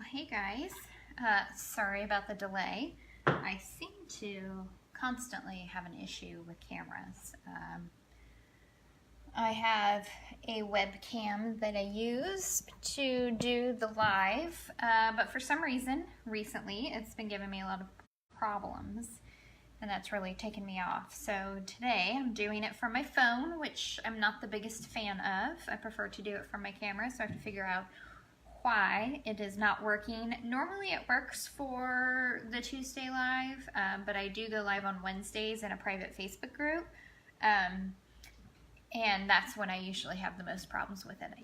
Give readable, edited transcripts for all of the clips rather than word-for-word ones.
Well, hey guys, sorry about the delay. I seem to constantly have an issue with cameras. I have a webcam that I use to do the live, but for some reason recently it's been giving me a lot of problems, and that's really taken me off. So today I'm doing it from my phone, which I'm not the biggest fan of. I prefer to do it from my camera, so I have to figure out why it is not working. Normally it works for the Tuesday live, but I do go live on Wednesdays in a private Facebook group, and that's when I usually have the most problems with it. I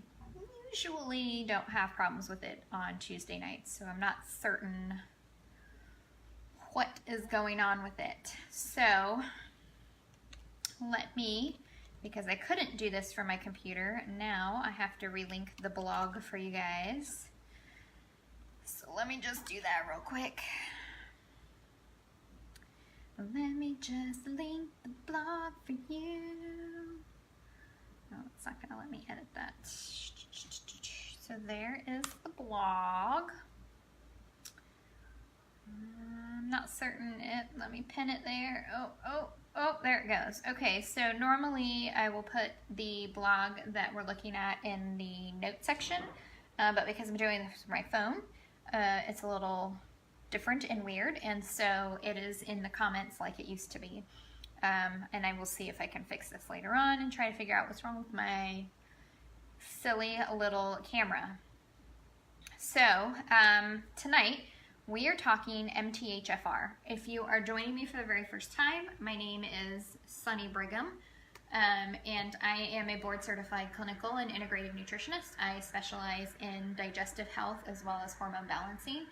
usually don't have problems with it on Tuesday nights, so I'm not certain what is going on with it. So let me, because I couldn't do this from my computer, now I have to relink the blog for you guys. So let me just do that real quick. Let me just link the blog for you. No, it's not gonna let me edit that. So there is the blog. I'm not certain let me pin it there. Oh, there it goes. Okay, so normally I will put the blog that we're looking at in the notes section, but because I'm doing this with my phone, it's a little different and weird, and so it is in the comments like it used to be. And I will see if I can fix this later on and try to figure out what's wrong with my silly little camera. So tonight, we are talking MTHFR. If you are joining me for the very first time, my name is Sunny Brigham, and I am a board-certified clinical and integrative nutritionist. I specialize in digestive health as well as hormone balancing,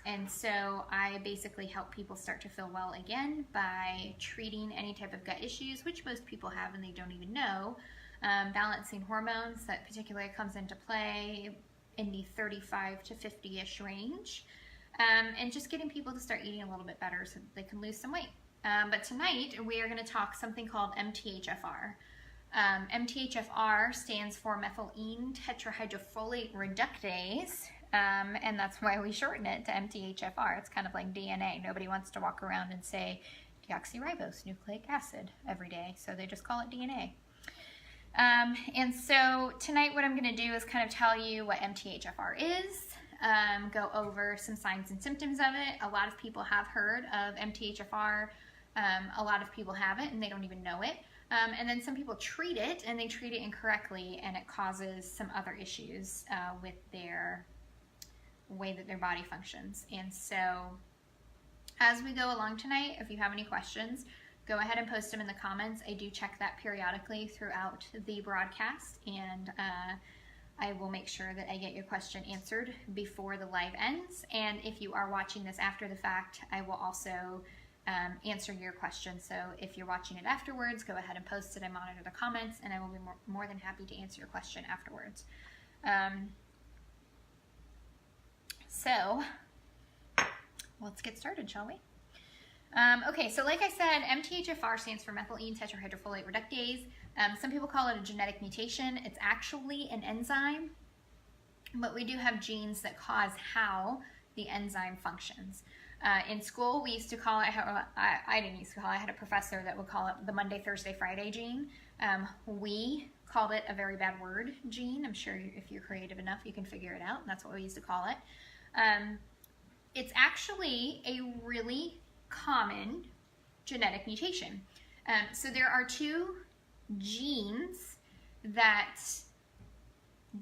and so I basically help people start to feel well again by treating any type of gut issues, which most people have and they don't even know. Balancing hormones, that particularly comes into play in the 35 to 50-ish range, and just getting people to start eating a little bit better so that they can lose some weight. But tonight we are going to talk something called MTHFR. MTHFR stands for Methylenetetrahydrafolate Reductase, and that's why we shorten it to MTHFR. It's kind of like DNA. Nobody wants to walk around and say deoxyribose nucleic acid every day, so they just call it DNA. And so tonight what I'm going to do is kind of tell you what MTHFR is, go over some signs and symptoms of it. A lot of people have heard of MTHFR, a lot of people haven't and they don't even know it, and then some people treat it and they treat it incorrectly and it causes some other issues with their way that their body functions. And so as we go along tonight, if you have any questions, go ahead and post them in the comments. I do check that periodically throughout the broadcast, and I will make sure that I get your question answered before the live ends. And if you are watching this after the fact, I will also answer your question. So if you're watching it afterwards, go ahead and post it. I monitor the comments, and I will be more than happy to answer your question afterwards. So let's get started, shall we? Okay, so like I said, MTHFR stands for Methylenetetrahydrafolate Reductase. Some people call it a genetic mutation. It's actually an enzyme, but we do have genes that cause how the enzyme functions. In school, we used to call it, I didn't used to call it, I had a professor that would call it the Monday, Thursday, Friday gene. We called it a very bad word, gene. I'm sure if you're creative enough, you can figure it out. That's what we used to call it. It's actually a really common genetic mutation. So there are two genes that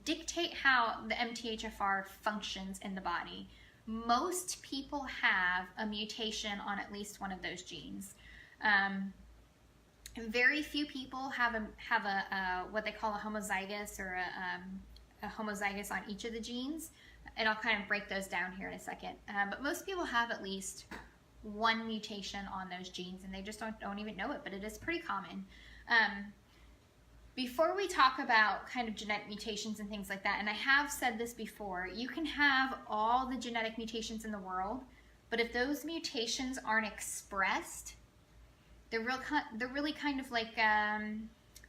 dictate how the MTHFR functions in the body. Most people have a mutation on at least one of those genes. Very few people have a what they call a homozygous, or a homozygous on each of the genes, and I'll kind of break those down here in a second. But most people have at least one mutation on those genes, and they just don't even know it, but it is pretty common. Before we talk about kind of genetic mutations and things like that, and I have said this before, you can have all the genetic mutations in the world, but if those mutations aren't expressed, they're really kind of like,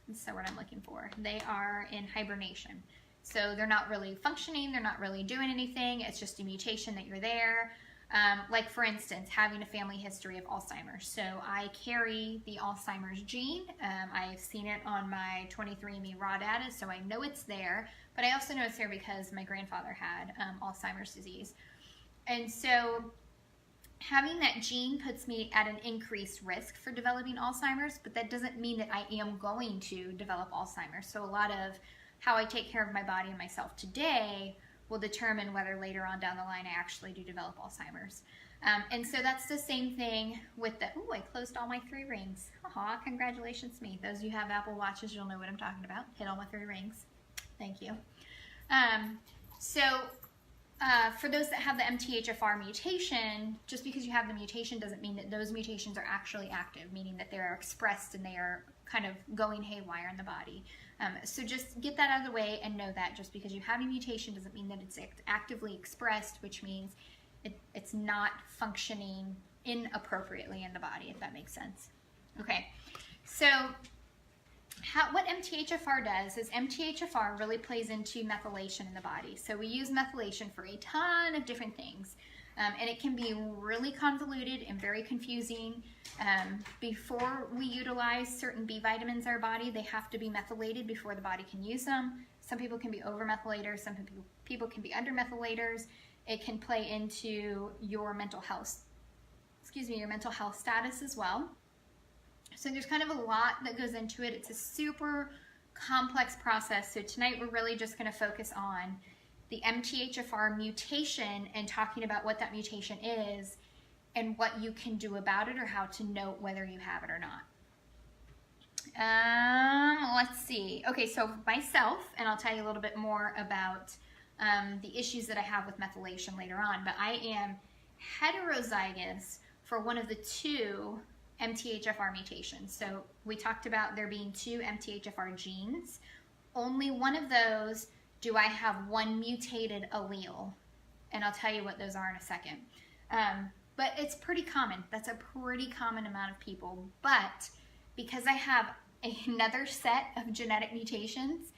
what's the word I'm looking for? They are in hibernation. So they're not really functioning, they're not really doing anything, it's just a mutation that you're there. Like for instance, having a family history of Alzheimer's. So I carry the Alzheimer's gene. I've seen it on my 23andMe raw data, so I know it's there. But I also know it's there because my grandfather had Alzheimer's disease. And so having that gene puts me at an increased risk for developing Alzheimer's, but that doesn't mean that I am going to develop Alzheimer's. So a lot of how I take care of my body and myself today will determine whether later on down the line I actually do develop Alzheimer's. And so that's the same thing with the, I closed all my 3 rings. Aw, congratulations me. Those of you who have Apple Watches, you'll know what I'm talking about. Hit all my 3 rings. Thank you. For those that have the MTHFR mutation, just because you have the mutation doesn't mean that those mutations are actually active, meaning that they are expressed and they are kind of going haywire in the body. So just get that out of the way and know that just because you have a mutation doesn't mean that it's actively expressed, which means it's not functioning inappropriately in the body, if that makes sense. Okay, so what MTHFR does is MTHFR really plays into methylation in the body. So we use methylation for a ton of different things. And it can be really convoluted and very confusing. Before we utilize certain B vitamins in our body, they have to be methylated before the body can use them. Some people can be over-methylators, some people can be under-methylators. It can play into your mental health, your mental health status as well. So there's kind of a lot that goes into it. It's a super complex process. So tonight we're really just going to focus on the MTHFR mutation and talking about what that mutation is and what you can do about it or how to know whether you have it or not. Let's see. Okay, so myself, and I'll tell you a little bit more about the issues that I have with methylation later on, but I am heterozygous for one of the 2 MTHFR mutations. So we talked about there being 2 MTHFR genes. Only one of those do I have one mutated allele, and I'll tell you what those are in a second. But it's pretty common. That's a pretty common amount of people. But because I have another set of genetic mutations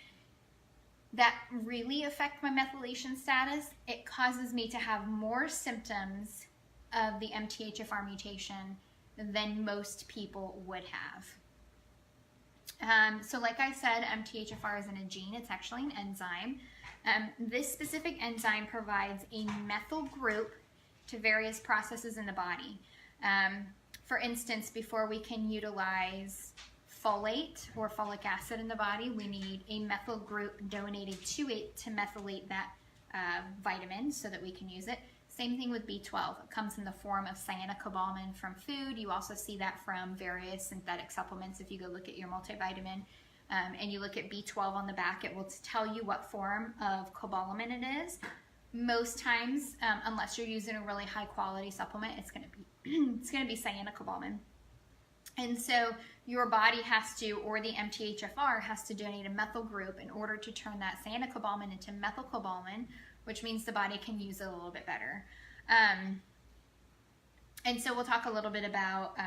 that really affect my methylation status, it causes me to have more symptoms of the MTHFR mutation than most people would have. So like I said, MTHFR isn't a gene, it's actually an enzyme. This specific enzyme provides a methyl group to various processes in the body. For instance, before we can utilize folate or folic acid in the body, we need a methyl group donated to it to methylate that vitamin so that we can use it. Same thing with B12. It comes in the form of cyanocobalamin from food. You also see that from various synthetic supplements. If you go look at your multivitamin and you look at B12 on the back, it will tell you what form of cobalamin it is. Most times, unless you're using a really high quality supplement, it's going to be cyanocobalamin. And so your body has to, or the MTHFR has to donate a methyl group in order to turn that cyanocobalamin into methylcobalamin, which means the body can use it a little bit better. And so we'll talk a little bit about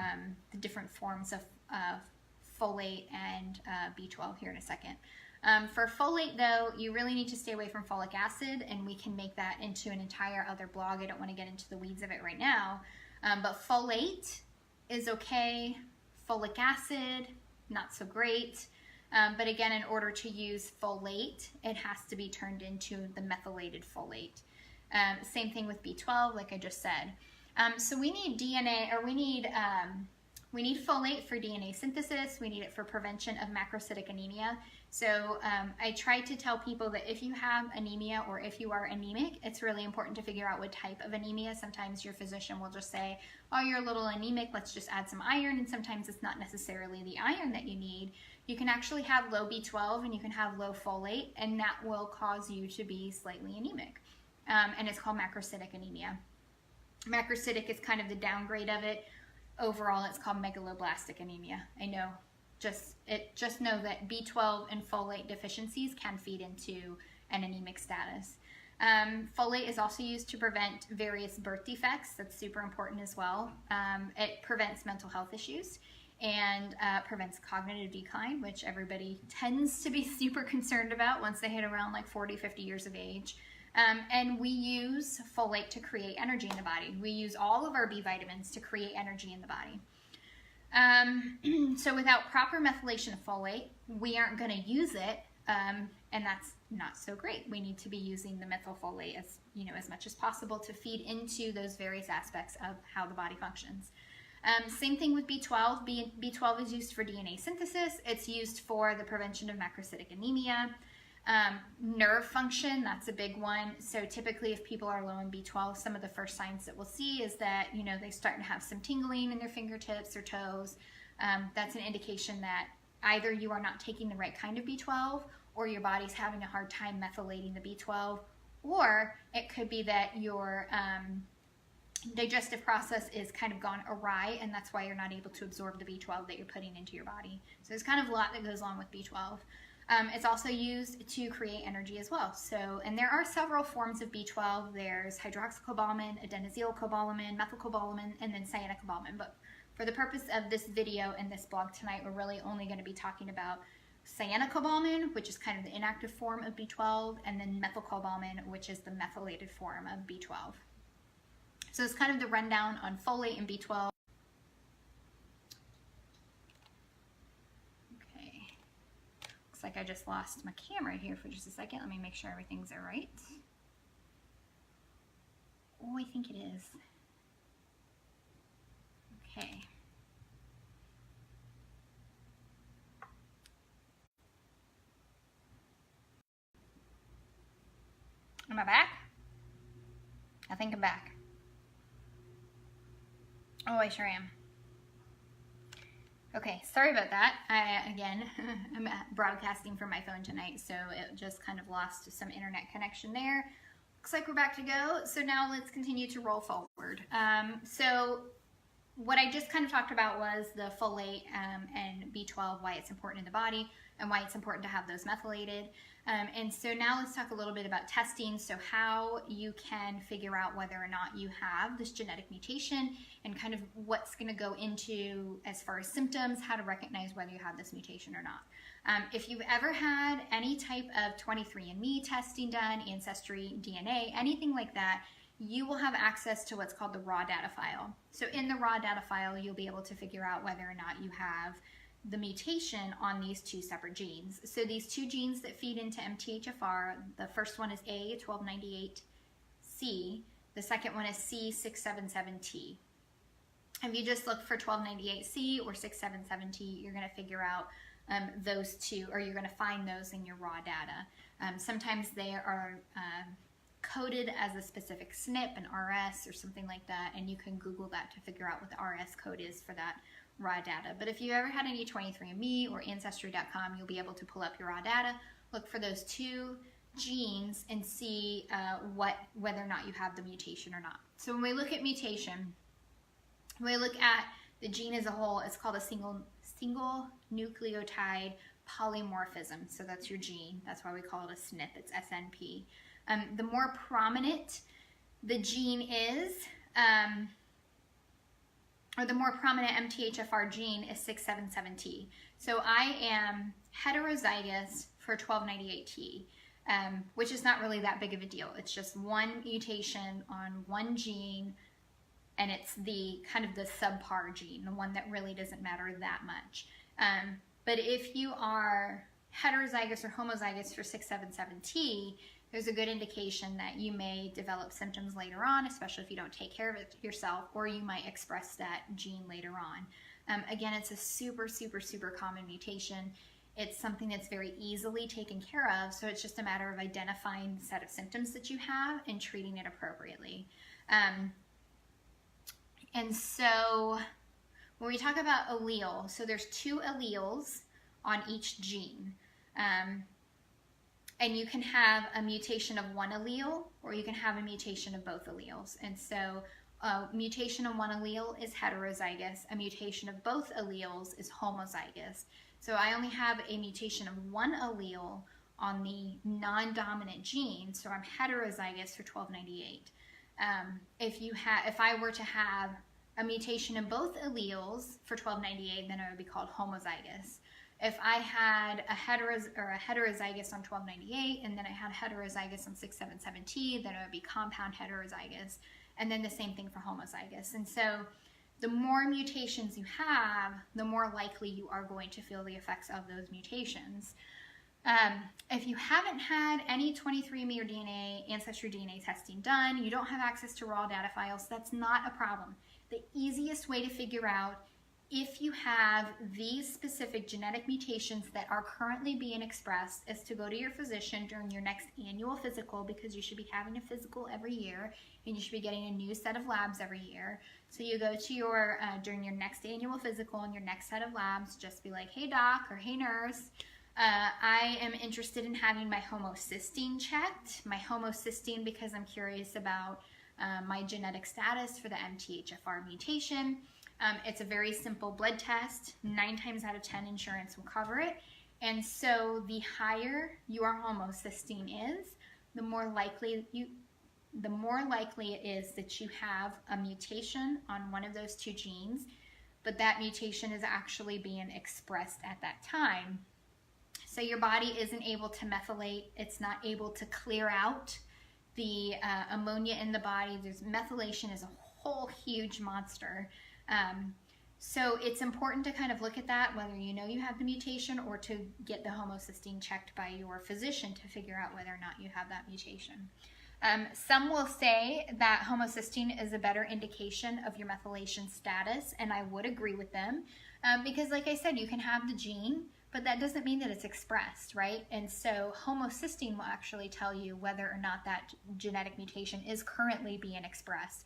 the different forms of folate and B12 here in a second. For folate, though, you really need to stay away from folic acid, and we can make that into an entire other blog. I don't want to get into the weeds of it right now. But folate is okay. Folic acid, not so great. But again, in order to use folate, it has to be turned into the methylated folate. Same thing with B12, like I just said. So we need DNA, or we need folate for DNA synthesis. We need it for prevention of macrocytic anemia. So I try to tell people that if you have anemia or if you are anemic, it's really important to figure out what type of anemia. Sometimes your physician will just say, oh, you're a little anemic, let's just add some iron. And sometimes it's not necessarily the iron that you need. You can actually have low B12 and you can have low folate, and that will cause you to be slightly anemic. And it's called macrocytic anemia. Macrocytic is kind of the downgrade of it. Overall, it's called megaloblastic anemia. I know. Just know that B12 and folate deficiencies can feed into an anemic status. Folate is also used to prevent various birth defects. That's super important as well. It prevents mental health issues. and prevents cognitive decline, which everybody tends to be super concerned about once they hit around like 40, 50 years of age. And we use folate to create energy in the body. We use all of our B vitamins to create energy in the body. So without proper methylation of folate, we aren't going to use it, and that's not so great. We need to be using the methylfolate as much as possible to feed into those various aspects of how the body functions. Same thing with B12. B12 is used for DNA synthesis. It's used for the prevention of macrocytic anemia. Nerve function, that's a big one. So typically if people are low in B12, some of the first signs that we'll see is that, they start to have some tingling in their fingertips or toes. That's an indication that either you are not taking the right kind of B12 or your body's having a hard time methylating the B12, or it could be that your digestive process is kind of gone awry, and that's why you're not able to absorb the B12 that you're putting into your body. So there's kind of a lot that goes along with B12. It's also used to create energy as well. So, and there are several forms of B12. There's hydroxycobalamin, adenosylcobalamin, methylcobalamin, and then cyanocobalamin. But for the purpose of this video and this blog tonight, we're really only going to be talking about cyanocobalamin, which is kind of the inactive form of B12, and then methylcobalamin, which is the methylated form of B12. So it's kind of the rundown on folate and B12. Looks like I just lost my camera here for just a second. Let me make sure everything's all right. Oh, I think it is. Okay. Am I back? I think I'm back. Oh, I sure am. Okay, sorry about that. Again, I'm broadcasting from my phone tonight, so it just kind of lost some internet connection there. Looks like we're back to go. So now let's continue to roll forward. So what I just kind of talked about was the folate and B12, why it's important in the body, and why it's important to have those methylated. And so now let's talk a little bit about testing, so how you can figure out whether or not you have this genetic mutation, and kind of what's going to go into as far as symptoms, how to recognize whether you have this mutation or not. If you've ever had any type of 23andMe testing done, Ancestry, DNA, anything like that, you will have access to what's called the raw data file. So in the raw data file, you'll be able to figure out whether or not you have the mutation on these two separate genes. So these two genes that feed into MTHFR, the first one is A1298C, the second one is C677T. If you just look for 1298C or 677T, you're going to figure out those two, or you're going to find those in your raw data. Sometimes they are coded as a specific SNP, an RS, or something like that, and you can Google that to figure out what the RS code is for that raw data. But if you ever had any 23andMe or Ancestry.com, you'll be able to pull up your raw data, look for those two genes, and see whether or not you have the mutation or not. So when we look at mutation, when we look at the gene as a whole, it's called a single nucleotide polymorphism. So that's your gene. That's why we call it a SNP. It's SNP. The more prominent the gene is, or the more prominent MTHFR gene is 677T. So I am heterozygous for 1298T, which is not really that big of a deal. It's just one mutation on one gene, and it's the kind of the subpar gene, the one that really doesn't matter that much. But if you are heterozygous or homozygous for 677T, there's a good indication that you may develop symptoms later on, especially if you don't take care of it yourself, or you might express that gene later on. Again, it's a super, super, super common mutation. It's something that's very easily taken care of, so it's just a matter of identifying the set of symptoms that you have and treating it appropriately. And so when we talk about allele, so there's two alleles on each gene. And you can have a mutation of one allele, or you can have a mutation of both alleles. And so a mutation of one allele is heterozygous. A mutation of both alleles is homozygous. So I only have a mutation of one allele on the non-dominant gene, so I'm heterozygous for 1298. If I were to have a mutation in both alleles for 1298, then it would be called homozygous. If I had a heterozygous on 1298 and then I had heterozygous on 677T, then it would be compound heterozygous, and then the same thing for homozygous. And so the more mutations you have, the more likely you are going to feel the effects of those mutations. If you haven't had any 23andMe or DNA, Ancestry DNA testing done, you don't have access to raw data files, that's not a problem. The easiest way to figure out if you have these specific genetic mutations that are currently being expressed is to go to your physician during your next annual physical, because you should be having a physical every year and you should be getting a new set of labs every year. So you go to your, during your next annual physical and your next set of labs, just be like, hey doc or hey nurse, I am interested in having my homocysteine checked. My homocysteine because I'm curious about my genetic status for the MTHFR mutation. It's a very simple blood test. 9 times out of 10 insurance will cover it. And so the higher your homocysteine is, the more likely it is that you have a mutation on one of those 2 genes, but that mutation is actually being expressed at that time. So your body isn't able to methylate. It's not able to clear out the ammonia in the body. Methylation is a whole huge monster. So it's important to kind of look at that, whether you know you have the mutation or to get the homocysteine checked by your physician to figure out whether or not you have that mutation. Some will say that homocysteine is a better indication of your methylation status, and I would agree with them because like I said, you can have the gene, but that doesn't mean that it's expressed, right? And so homocysteine will actually tell you whether or not that genetic mutation is currently being expressed.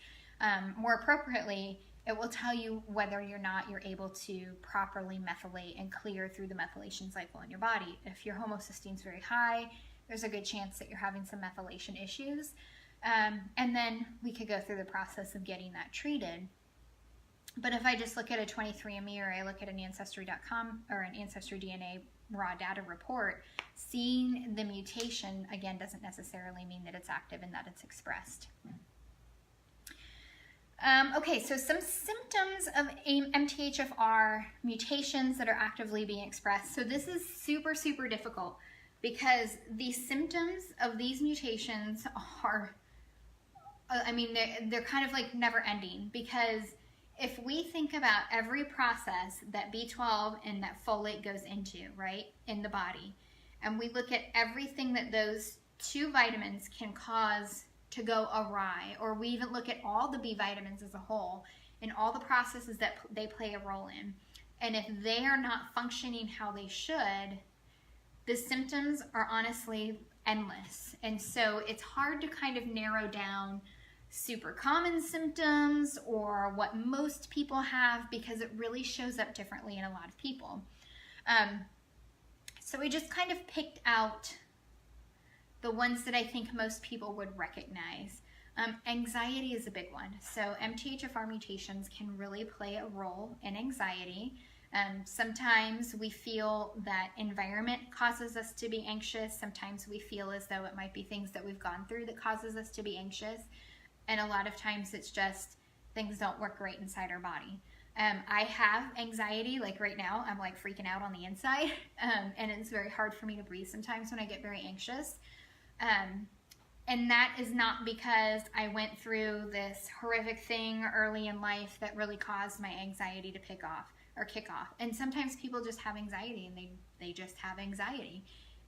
More appropriately, it will tell you whether or not you're able to properly methylate and clear through the methylation cycle in your body. If your homocysteine is very high, there's a good chance that you're having some methylation issues. And then we could go through the process of getting that treated. But if I just look at a 23andMe or I look at an Ancestry.com or an Ancestry DNA raw data report, seeing the mutation, again, doesn't necessarily mean that it's active and that it's expressed. Okay, so some symptoms of MTHFR mutations that are actively being expressed. So this is super, super difficult because the symptoms of these mutations are, they're kind of like never ending, because if we think about every process that B12 and that folate goes into, right, in the body, and we look at everything that those 2 vitamins can cause to go awry, or we even look at all the B vitamins as a whole and all the processes that they play a role in, and if they are not functioning how they should, the symptoms are honestly endless. And so it's hard to kind of narrow down super common symptoms or what most people have, because it really shows up differently in a lot of people. So we just kind of picked out the ones that I think most people would recognize. Anxiety is a big one. So MTHFR mutations can really play a role in anxiety. Sometimes we feel that environment causes us to be anxious. Sometimes we feel as though it might be things that we've gone through that causes us to be anxious. And a lot of times it's just things don't work right inside our body. I have anxiety, like right now, I'm like freaking out on the inside. And it's very hard for me to breathe sometimes when I get very anxious. And that is not because I went through this horrific thing early in life that really caused my anxiety to kick off. And sometimes people just have anxiety and they just have anxiety.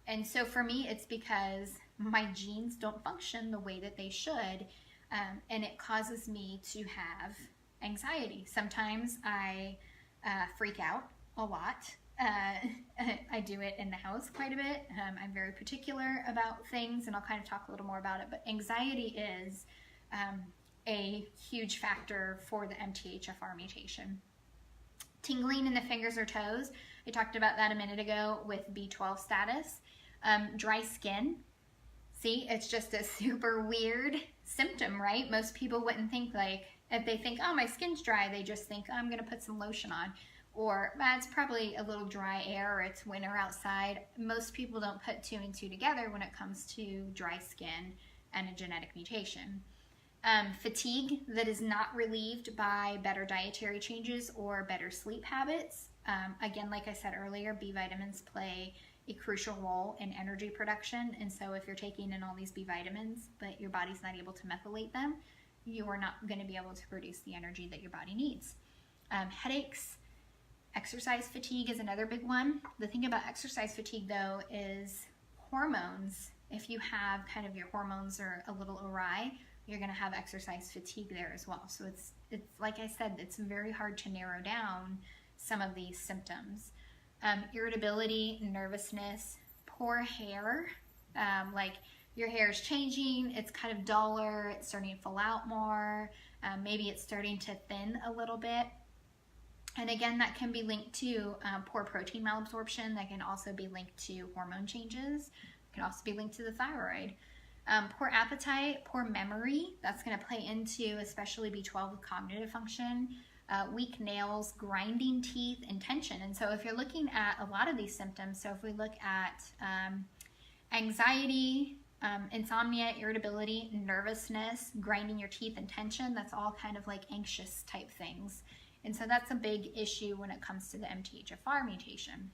And so for me, it's because my genes don't function the way that they should. And it causes me to have anxiety. Sometimes I freak out a lot. I do it in the house quite a bit. I'm very particular about things, and I'll kind of talk a little more about it. But anxiety is a huge factor for the MTHFR mutation. Tingling in the fingers or toes. I talked about that a minute ago with B12 status. Dry skin. See, it's just a super weird symptom, right? Most people wouldn't think, like, if they think, oh, my skin's dry, they just think, oh, I'm going to put some lotion on. Or it's probably a little dry air, or it's winter outside. Most people don't put 2 and 2 together when it comes to dry skin and a genetic mutation. Fatigue that is not relieved by better dietary changes or better sleep habits. Again, like I said earlier, B vitamins play a crucial role in energy production. And so if you're taking in all these B vitamins, but your body's not able to methylate them, you are not going to be able to produce the energy that your body needs. Headaches, exercise fatigue is another big one. The thing about exercise fatigue, though, is hormones. If you have kind of your hormones are a little awry, you're going to have exercise fatigue there as well. So it's like I said, it's very hard to narrow down some of these symptoms. Irritability, nervousness, poor hair, like your hair is changing, it's kind of duller, it's starting to fall out more, maybe it's starting to thin a little bit. And again, that can be linked to poor protein malabsorption. That can also be linked to hormone changes. It can also be linked to the thyroid. Poor appetite, poor memory, that's going to play into especially B12 with cognitive function. Weak nails, grinding teeth, and tension. And so if you're looking at a lot of these symptoms, so if we look at anxiety, insomnia, irritability, nervousness, grinding your teeth, and tension, that's all kind of like anxious type things. And so that's a big issue when it comes to the MTHFR mutation.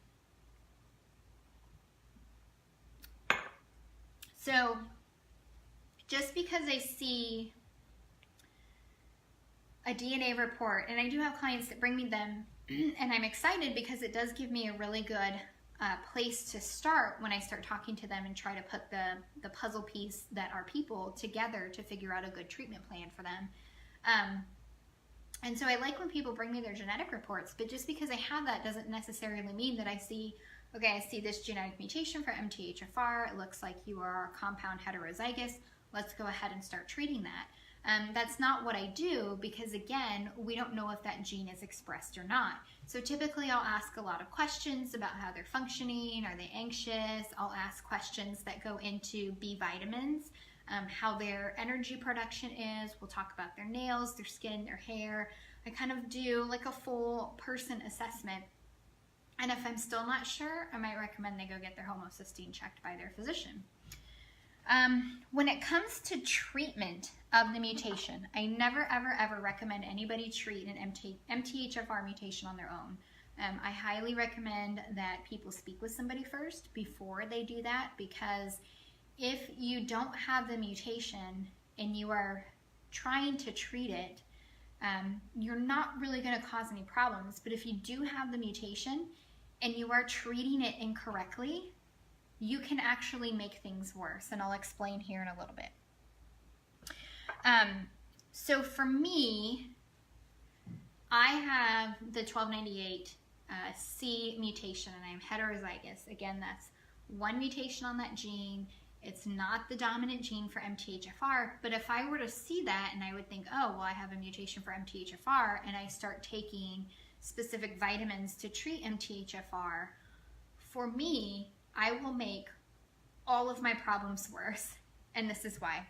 So just because I see a DNA report, and I do have clients that bring me them, and I'm excited because it does give me a really good place to start when I start talking to them and try to put the puzzle piece that are people together to figure out a good treatment plan for them. And so I like when people bring me their genetic reports, but just because I have that doesn't necessarily mean that I see, okay, I see this genetic mutation for MTHFR, it looks like you are compound heterozygous, let's go ahead and start treating that. That's not what I do because, again, we don't know if that gene is expressed or not. So typically I'll ask a lot of questions about how they're functioning. Are they anxious? I'll ask questions that go into B vitamins, how their energy production is. We'll talk about their nails, their skin, their hair. I kind of do like a full person assessment. And if I'm still not sure, I might recommend they go get their homocysteine checked by their physician. When it comes to treatment of the mutation, I never, ever, ever recommend anybody treat an MTHFR mutation on their own. I highly recommend that people speak with somebody first before they do that, because if you don't have the mutation and you are trying to treat it, you're not really going to cause any problems. But if you do have the mutation and you are treating it incorrectly, you can actually make things worse, and I'll explain here in a little bit. So for me, I have the 1298C mutation, and I'm heterozygous. Again, that's one mutation on that gene. It's not the dominant gene for MTHFR, but if I were to see that and I would think, oh, well, I have a mutation for MTHFR, and I start taking specific vitamins to treat MTHFR, for me, I will make all of my problems worse, and this is why.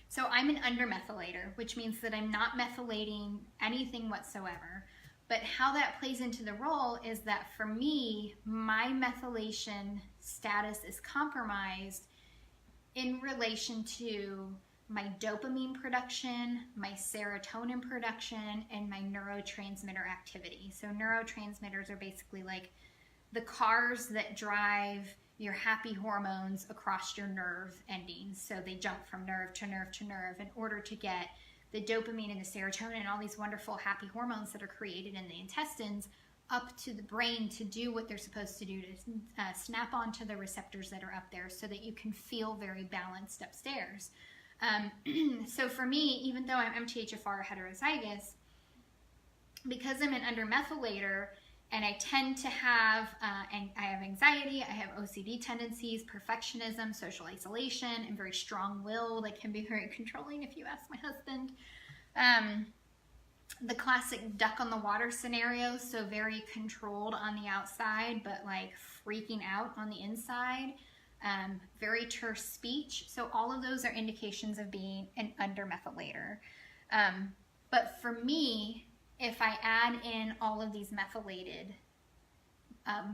So I'm an undermethylator, which means that I'm not methylating anything whatsoever. But how that plays into the role is that for me, my methylation status is compromised in relation to my dopamine production, my serotonin production, and my neurotransmitter activity. So neurotransmitters are basically like the cars that drive your happy hormones across your nerve endings. So they jump from nerve to nerve to nerve in order to get the dopamine and the serotonin and all these wonderful happy hormones that are created in the intestines up to the brain to do what they're supposed to do, to snap onto the receptors that are up there so that you can feel very balanced upstairs. So for me, even though I'm MTHFR heterozygous, because I'm an undermethylator, and I tend to have, and I have anxiety, I have OCD tendencies, perfectionism, social isolation, and very strong-willed. I can be very controlling if you ask my husband. The classic duck on the water scenario, so very controlled on the outside, but like freaking out on the inside. Very terse speech. So all of those are indications of being an undermethylator. But for me, if I add in all of these methylated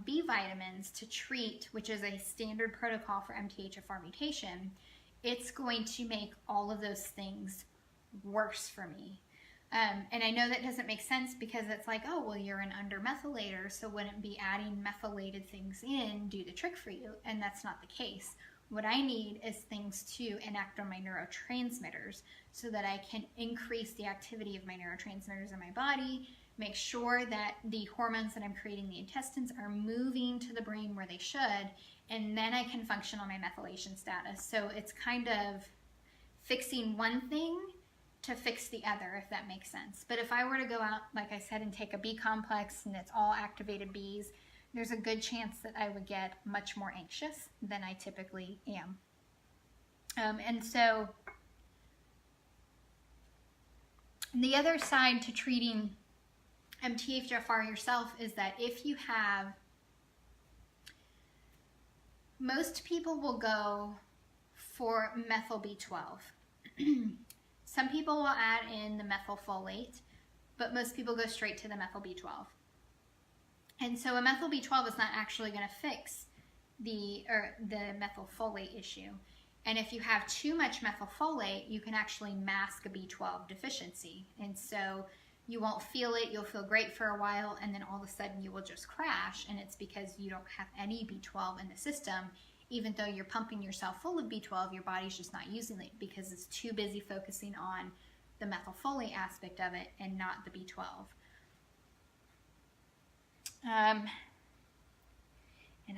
B vitamins to treat, which is a standard protocol for MTHFR mutation, it's going to make all of those things worse for me. And I know that doesn't make sense because it's like, oh, well, you're an undermethylator, so wouldn't be adding methylated things in do the trick for you? And that's not the case. What I need is things to enact on my neurotransmitters so that I can increase the activity of my neurotransmitters in my body, make sure that the hormones that I'm creating in the intestines are moving to the brain where they should, and then I can function on my methylation status. So it's kind of fixing one thing to fix the other, if that makes sense. But if I were to go out, like I said, and take a B complex and it's all activated Bs, there's a good chance that I would get much more anxious than I typically am. And so the other side to treating MTHFR yourself is that if you have, most people will go for methyl B12. Some people will add in the methylfolate, but most people go straight to the methyl B12. And so a methyl B12 is not actually going to fix the methylfolate issue. And if you have too much methylfolate, you can actually mask a B12 deficiency. And so you won't feel it, you'll feel great for a while, and then all of a sudden you will just crash, and it's because you don't have any B12 in the system. Even though you're pumping yourself full of B12, your body's just not using it because it's too busy focusing on the methylfolate aspect of it and not the B12. And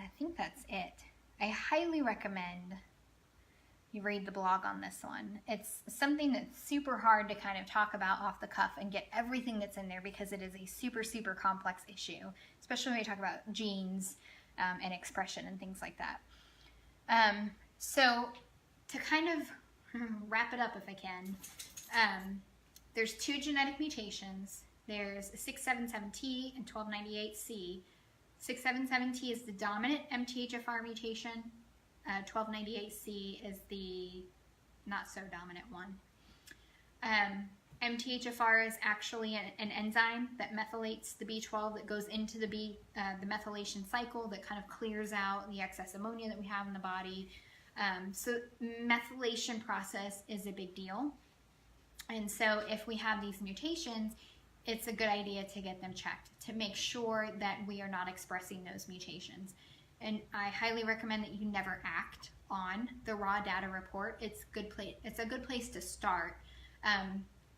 I think that's it. I highly recommend you read the blog on this one. It's something that's super hard to kind of talk about off the cuff and get everything that's in there because it is a super, super complex issue, especially when you talk about genes and expression and things like that. So to kind of wrap it up if I can, there's two genetic mutations. There's 677T and 1298C. 677T is the dominant MTHFR mutation. 1298C is the not so dominant one. MTHFR is actually an enzyme that methylates the B12 that goes into the methylation cycle that kind of clears out the excess ammonia that we have in the body. So methylation process is a big deal. And so if we have these mutations, it's a good idea to get them checked to make sure that we are not expressing those mutations. And I highly recommend that you never act on the raw data report. It's a good place to start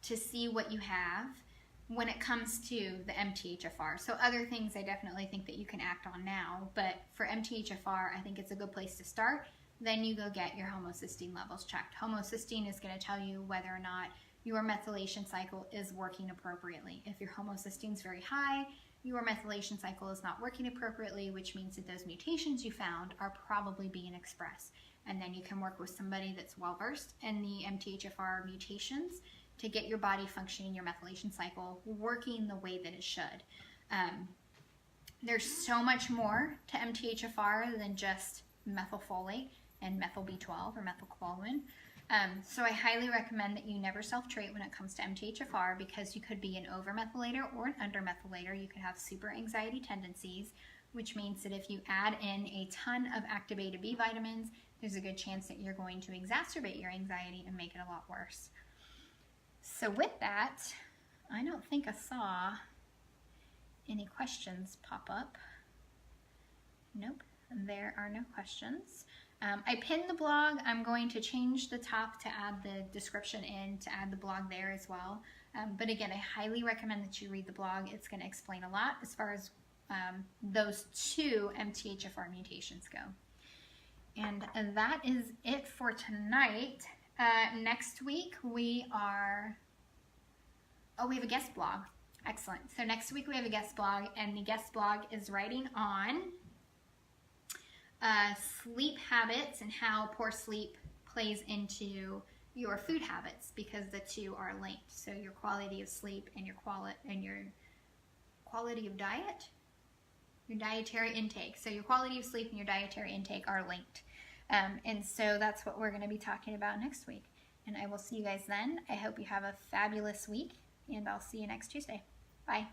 to see what you have when it comes to the MTHFR. So other things I definitely think that you can act on now, but for MTHFR, I think it's a good place to start. Then you go get your homocysteine levels checked. Homocysteine is going to tell you whether or not your methylation cycle is working appropriately. If your homocysteine is very high, your methylation cycle is not working appropriately, which means that those mutations you found are probably being expressed. And then you can work with somebody that's well-versed in the MTHFR mutations to get your body functioning, your methylation cycle working the way that it should. There's so much more to MTHFR than just methylfolate and methyl B12 or methylquinoline. So I highly recommend that you never self-treat when it comes to MTHFR because you could be an over-methylator or an under-methylator. You could have super anxiety tendencies, which means that if you add in a ton of activated B vitamins, there's a good chance that you're going to exacerbate your anxiety and make it a lot worse. So with that, I don't think I saw any questions pop up. Nope, there are no questions. I pinned the blog. I'm going to change the top to add the description in, to add the blog there as well. But again, I highly recommend that you read the blog. It's going to explain a lot as far as those two MTHFR mutations go. And that is it for tonight. Next week we have a guest blog. Excellent. So next week we have a guest blog, and the guest blog is writing on sleep habits and how poor sleep plays into your food habits, because the two are linked. So your quality of sleep and your quality of diet, your dietary intake. So your quality of sleep and your dietary intake are linked. And so that's what we're going to be talking about next week. And I will see you guys then. I hope you have a fabulous week, and I'll see you next Tuesday. Bye.